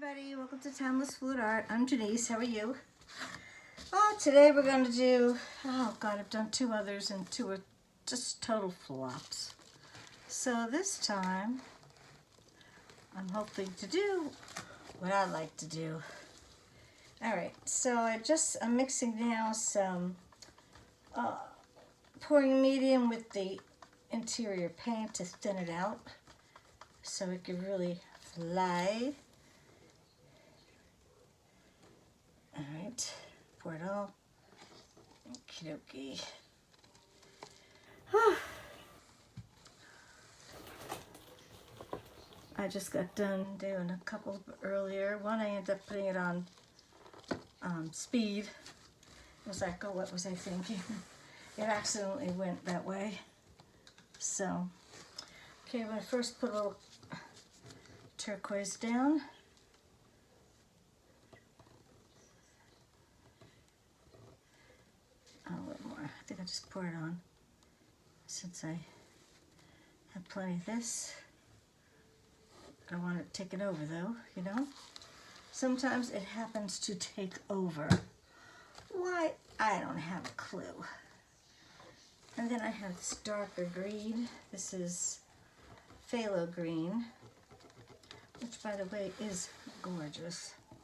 everybody, welcome to Timeless Fluid Art. I'm Jenise, how are you? Today we're going to do, I've done two others and two are just total flops. So this time, I'm hoping to do what I like to do. Alright, so I'm mixing now some pouring medium with the interior paint to thin it out so it can really fly. Alright, pour it all. Okie dokie. I just got done doing a couple earlier. One I ended up putting it on speed. It was like, oh, what was I thinking? It accidentally went that way. So, okay, I'm going to first put a little turquoise down. A little more. I think I just pour it on since I have plenty of this. I don't want it taken over though, you know? Sometimes it happens to take over. Why? I don't have a clue. And then I have this darker green. This is phthalo green, which by the way is gorgeous. I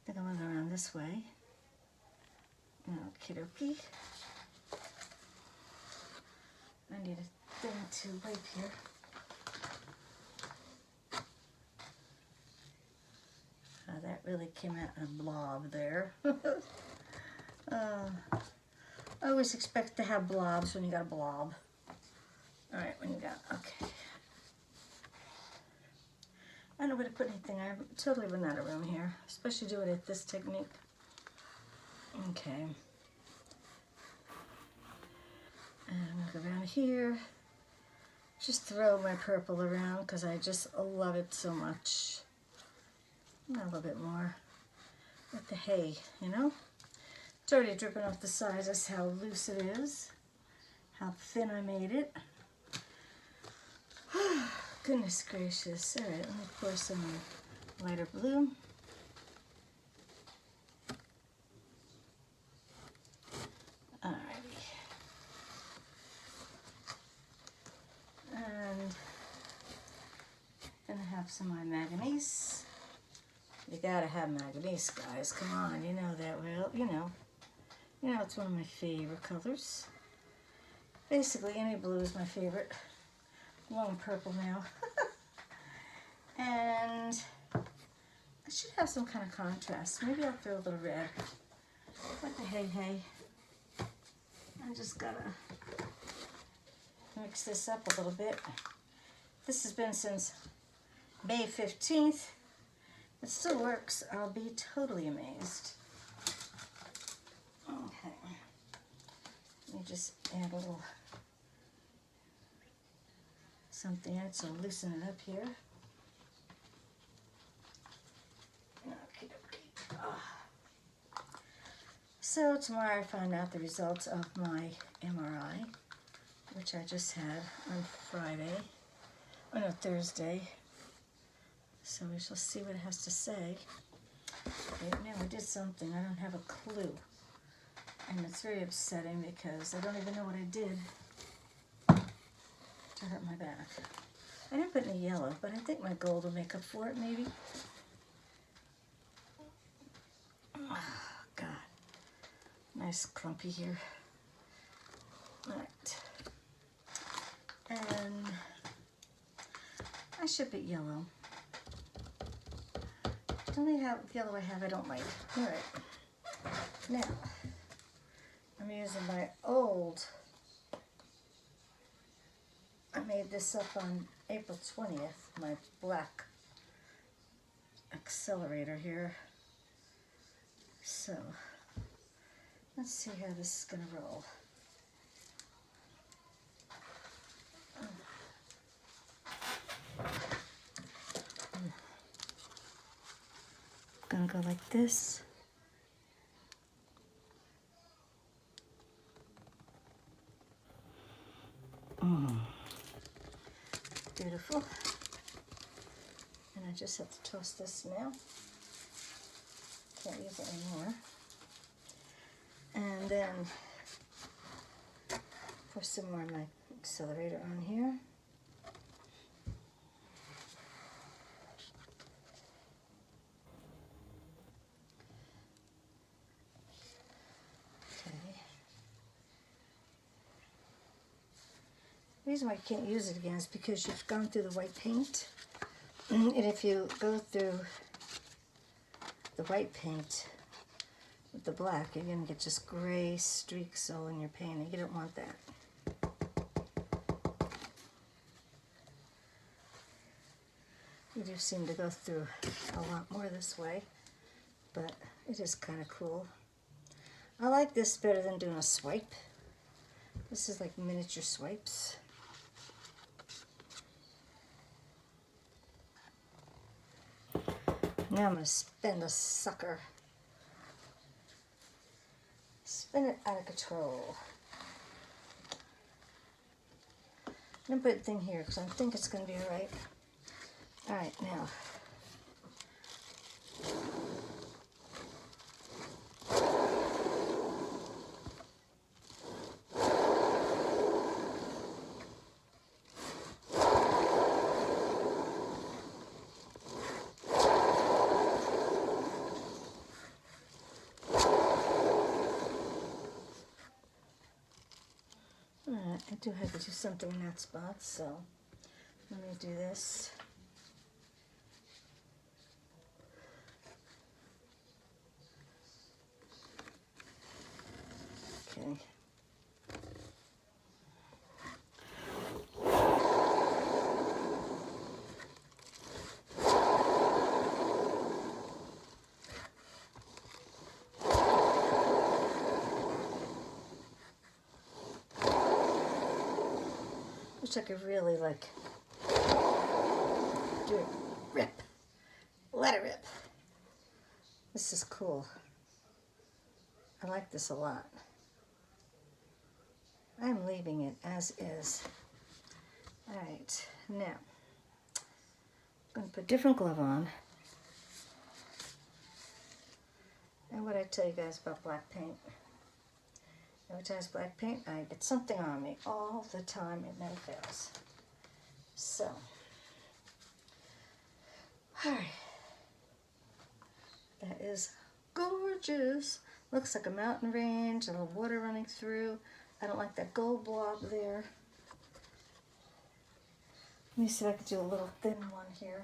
think I'm going to go around this way. Okie dokie. I need a thing to wipe here. That really came out in a blob there. I always expect to have blobs when you got a blob. Alright, okay. I don't know where to put anything. I totally run out of room here, especially doing it this technique. Okay. And I'm going to go around here. Just throw my purple around because I just love it so much. A little bit more with the hay, you know? It's already dripping off the sides. That's how loose it is. How thin I made it. Goodness gracious. Alright, let me pour some lighter blue. Alrighty. And gonna have some of my manganese. You gotta have manganese, guys. Come on, you know that well. You know it's one of my favorite colors. Basically, any blue is my favorite. I'm going purple now. And I should have some kind of contrast. Maybe I'll throw a little red. What the hey. I just gotta mix this up a little bit. This has been since May 15th. It still works. I'll be totally amazed. Okay. Let me just add a little something else to loosen it up here. Okay. So tomorrow I find out the results of my MRI, which I just had on Thursday. So we shall see what it has to say. Right now I did something, I don't have a clue. And it's very upsetting because I don't even know what I did to hurt my back. I didn't put any yellow, but I think my gold will make up for it, maybe. Oh, God. Nice clumpy here. Alright. And I should put yellow. The only yellow I have I don't like. Alright. Now, I'm using my old, I made this up on April 20th, my black accelerator here. So, let's see how this is going to roll. Gonna go like this. Beautiful. And I just have to toss this now. Can't use it anymore. And then pour some more of my accelerator on here. Okay. The reason why you can't use it again is because you've gone through the white paint. And if you go through the white paint with the black, you're going to get just gray streaks all in your painting. You don't want that. You do seem to go through a lot more this way, but it is kind of cool. I like this better than doing a swipe. This is like miniature swipes. Now I'm going to spin the sucker. Spin it out of control. I'm going to put a thing here because I think it's going to be alright. Alright, now. I do have to do something in that spot, so let me do this. Okay. Wish I could really like do it, rip, let it rip. This is cool. I like this a lot. I'm leaving it as is. All right, now I'm going to put a different glove on. And what I tell you guys about black paint. Every time it's black paint, I get something on me all the time. It never fails. So, all right. That is gorgeous. Looks like a mountain range, a little water running through. I don't like that gold blob there. Let me see if I can do a little thin one here.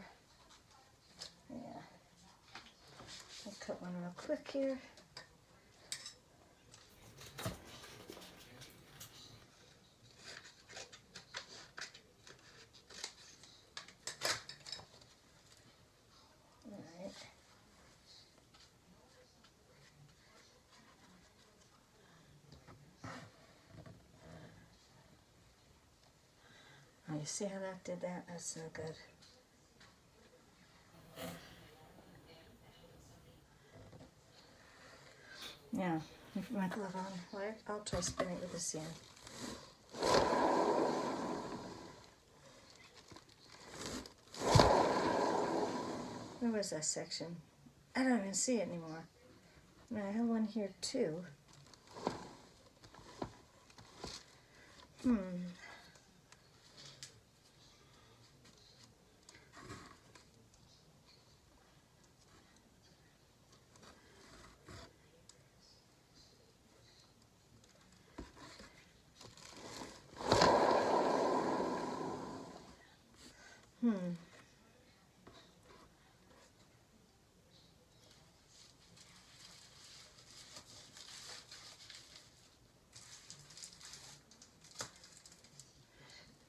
Yeah. I'll cut one real quick here. Oh, you see how that did that? That's so good. Now, let me put my glove on. I'll try spinning with this end. Where was that section? I don't even see it anymore. Now, I have one here too.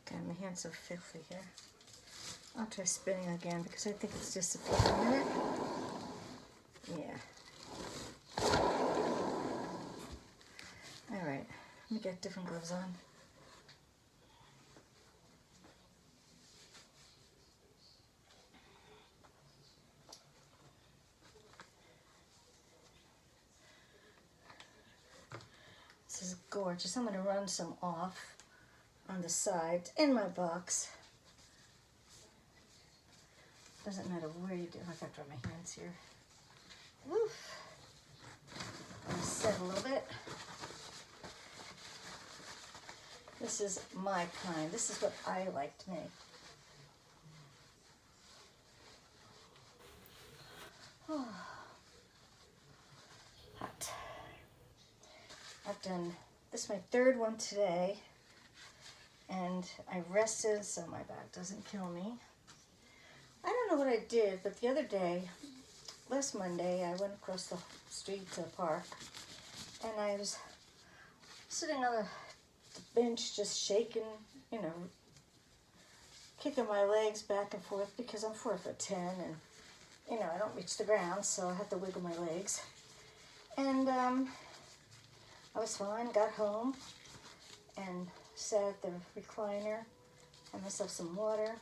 God, my hands are filthy here. I'll try spinning again because I think it's just a minute. Yeah. All right, let me get different gloves on. This is gorgeous. I'm going to run some off on the side in my box. Doesn't matter where you do. I gotta dry my hands here. Woof. I'm gonna set a little bit. This is my kind. This is what I like to make. Oh. Hot. I've done, this is my third one today, and I rested so my back doesn't kill me. I don't know what I did, but the other day, last Monday, I went across the street to the park, and I was sitting on the bench just shaking, you know, kicking my legs back and forth because I'm 4'10", and, you know, I don't reach the ground, so I have to wiggle my legs. And I was fine, got home, and sat at the recliner, had myself some water.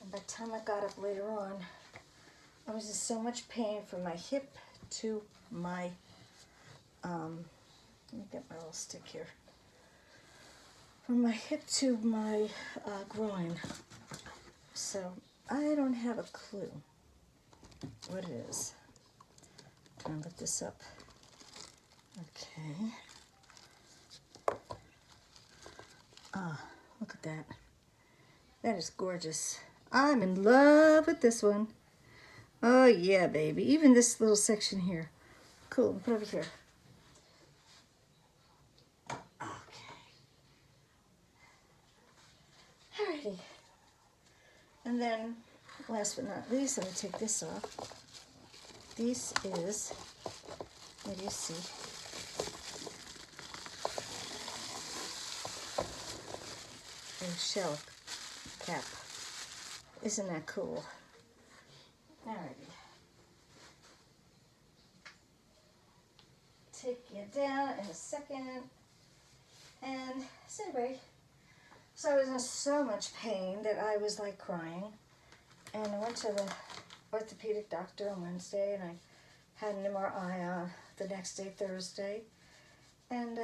And by the time I got up later on, I was in so much pain from my hip to my, let me get my little stick here. From my hip to my groin. So I don't have a clue what it is. I'm trying to lift this up. Okay. Ah, look at that. That is gorgeous. I'm in love with this one. Oh yeah, baby. Even this little section here. Cool, put it over here. Okay. Alrighty. And then, last but not least, I'm going to take this off. This is, what do you see? A shell cap. Isn't that cool? Alrighty. Take you down in a second. And so anyway, so I was in so much pain that I was like crying. And I went to the orthopedic doctor on Wednesday, and I had an MRI on the next day, Thursday. And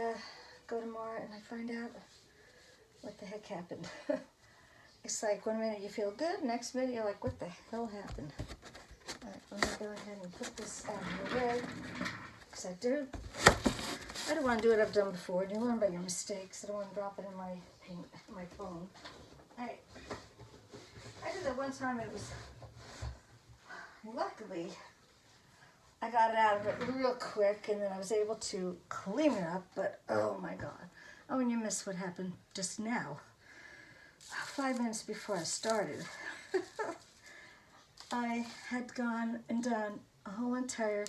go tomorrow, and I find out what the heck happened. It's like 1 minute you feel good, next minute you're like, what the hell happened? All right, let me go ahead and put this out of the way, because I don't want to do what I've done before. You learn by your mistakes. I don't want to drop it in my phone. All right, I did that one time. It was, luckily, I got it out of it real quick, and then I was able to clean it up, but oh my God. Oh, and you missed what happened just now. 5 minutes before I started, I had gone and done a whole entire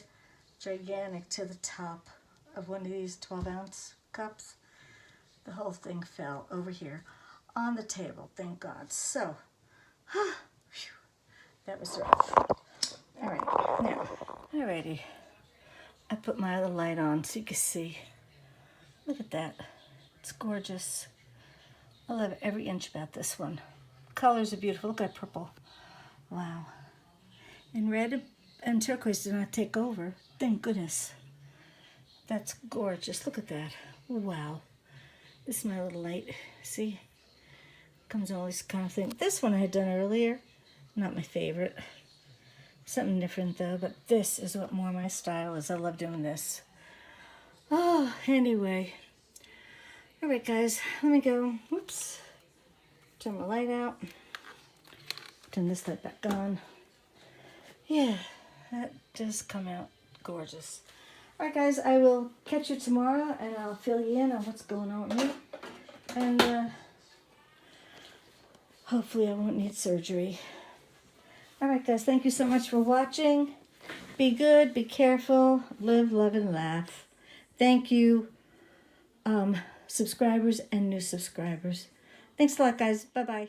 gigantic to the top of one of these 12-ounce cups. The whole thing fell over here on the table, thank God. So, that was rough. All right, now, alrighty. I put my other light on so you can see. Look at that. It's gorgeous. I love every inch about this one. Colors are beautiful. Look at that purple. Wow. And red and turquoise did not take over. Thank goodness. That's gorgeous. Look at that. Wow. This is my little light. See? Comes all these kind of things. This one I had done earlier. Not my favorite. Something different though. But this is what more my style is. I love doing this. Oh, anyway. All right, guys. Let me go. Whoops. Turn my light out. Turn this light back on. Yeah, that does come out gorgeous. All right, guys, I will catch you tomorrow, and I'll fill you in on what's going on with me. And hopefully I won't need surgery. All right, guys, thank you so much for watching. Be good, be careful, live, love, and laugh. Thank you, subscribers and new subscribers. Thanks a lot, guys. Bye-bye.